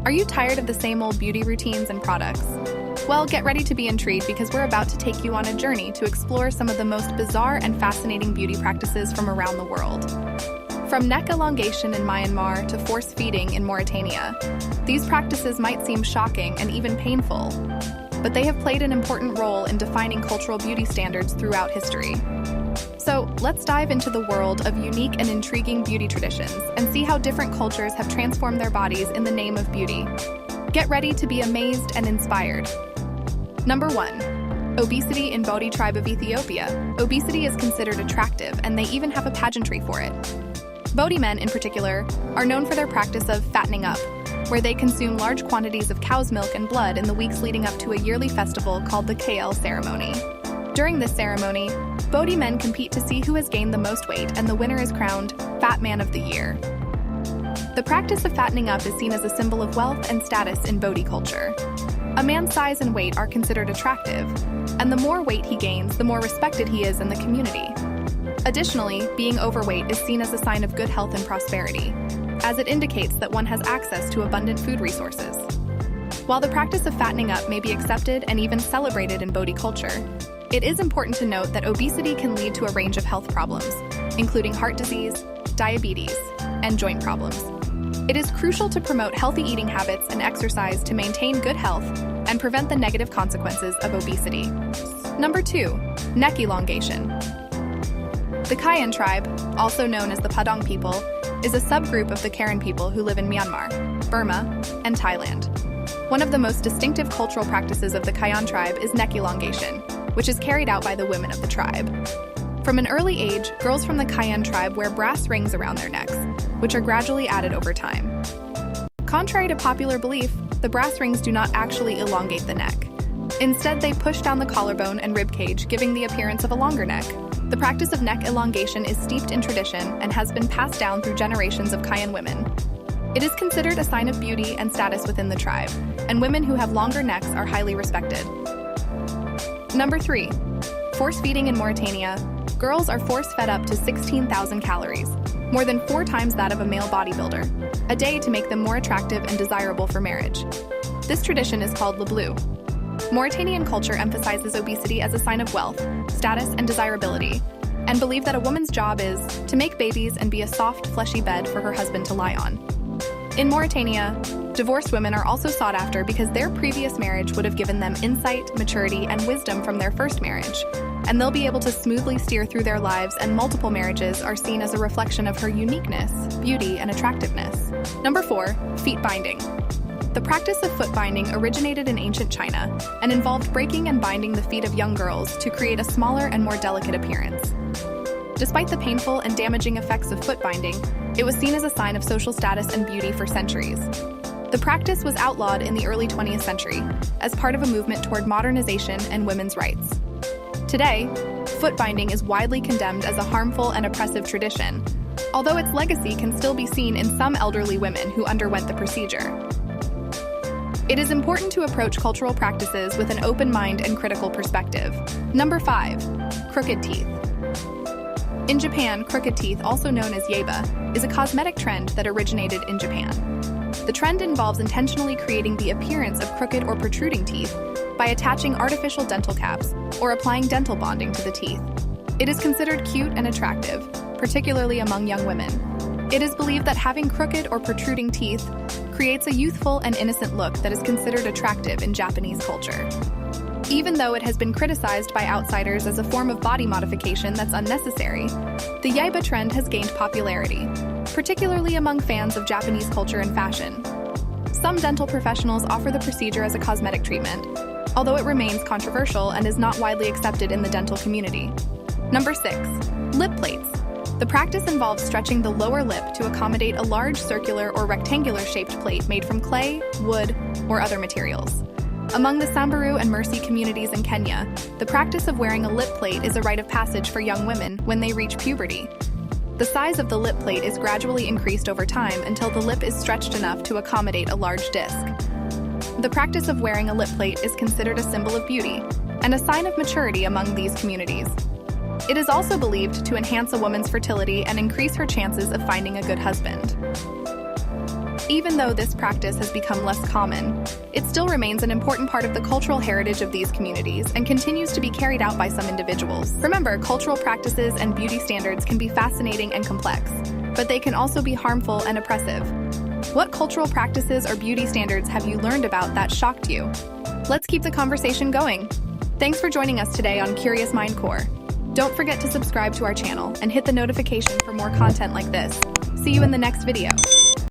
Are you tired of the same old beauty routines and products? Well, get ready to be intrigued because we're about to take you on a journey to explore some of the most bizarre and fascinating beauty practices from around the world. From neck elongation in Myanmar to force feeding in Mauritania, these practices might seem shocking and even painful, but they have played an important role in defining cultural beauty standards throughout history. So, let's dive into the world of unique and intriguing beauty traditions and see how different cultures have transformed their bodies in the name of beauty. Get ready to be amazed and inspired. Number 1. Obesity in Bodi tribe of Ethiopia. Obesity is considered attractive, and they even have a pageantry for it. Bodi men, in particular, are known for their practice of fattening up, where they consume large quantities of cow's milk and blood in the weeks leading up to a yearly festival called the KL ceremony. During this ceremony, Bodi men compete to see who has gained the most weight, and the winner is crowned Fat Man of the Year. The practice of fattening up is seen as a symbol of wealth and status in Bodi culture. A man's size and weight are considered attractive, and the more weight he gains, the more respected he is in the community. Additionally, being overweight is seen as a sign of good health and prosperity, as it indicates that one has access to abundant food resources. While the practice of fattening up may be accepted and even celebrated in Bodi culture, it is important to note that obesity can lead to a range of health problems, including heart disease, diabetes, and joint problems. It is crucial to promote healthy eating habits and exercise to maintain good health and prevent the negative consequences of obesity. Number 2. Neck elongation. The Kayan tribe, also known as the Padang people, is a subgroup of the Karen people who live in Myanmar, Burma, and Thailand. One of the most distinctive cultural practices of the Kayan tribe is neck elongation, which is carried out by the women of the tribe. From an early age, girls from the Kayan tribe wear brass rings around their necks, which are gradually added over time. Contrary to popular belief, the brass rings do not actually elongate the neck. Instead, they push down the collarbone and ribcage, giving the appearance of a longer neck. The practice of neck elongation is steeped in tradition and has been passed down through generations of Kayan women. It is considered a sign of beauty and status within the tribe, and women who have longer necks are highly respected. Number 3. Force feeding in Mauritania. Girls are force-fed up to 16,000 calories, more than 4 times that of a male bodybuilder, a day to make them more attractive and desirable for marriage. This tradition is called le bleu. Mauritanian culture emphasizes obesity as a sign of wealth, status, and desirability, and believe that a woman's job is to make babies and be a soft, fleshy bed for her husband to lie on. In Mauritania, divorced women are also sought after because their previous marriage would have given them insight, maturity, and wisdom from their first marriage, and they'll be able to smoothly steer through their lives, and multiple marriages are seen as a reflection of her uniqueness, beauty, and attractiveness. Number 4. Feet binding. The practice of foot binding originated in ancient China and involved breaking and binding the feet of young girls to create a smaller and more delicate appearance. Despite the painful and damaging effects of foot binding, it was seen as a sign of social status and beauty for centuries. The practice was outlawed in the early 20th century as part of a movement toward modernization and women's rights. Today, foot binding is widely condemned as a harmful and oppressive tradition, although its legacy can still be seen in some elderly women who underwent the procedure. It is important to approach cultural practices with an open mind and critical perspective. Number 5. Crooked teeth. In Japan, crooked teeth, also known as yeba, is a cosmetic trend that originated in Japan. The trend involves intentionally creating the appearance of crooked or protruding teeth by attaching artificial dental caps or applying dental bonding to the teeth. It is considered cute and attractive, particularly among young women. It is believed that having crooked or protruding teeth creates a youthful and innocent look that is considered attractive in Japanese culture. Even though it has been criticized by outsiders as a form of body modification that's unnecessary, the yeba trend has gained popularity, particularly among fans of Japanese culture and fashion. Some dental professionals offer the procedure as a cosmetic treatment, although it remains controversial and is not widely accepted in the dental community. Number 6. Lip plates. The practice involves stretching the lower lip to accommodate a large circular or rectangular-shaped plate made from clay, wood, or other materials. Among the Samburu and Mercy communities in Kenya, the practice of wearing a lip plate is a rite of passage for young women when they reach puberty. The size of the lip plate is gradually increased over time until the lip is stretched enough to accommodate a large disc. The practice of wearing a lip plate is considered a symbol of beauty and a sign of maturity among these communities. It is also believed to enhance a woman's fertility and increase her chances of finding a good husband. Even though this practice has become less common, it still remains an important part of the cultural heritage of these communities and continues to be carried out by some individuals. Remember, cultural practices and beauty standards can be fascinating and complex, but they can also be harmful and oppressive. What cultural practices or beauty standards have you learned about that shocked you? Let's keep the conversation going. Thanks for joining us today on Curious Mind Core. Don't forget to subscribe to our channel and hit the notification for more content like this. See you in the next video.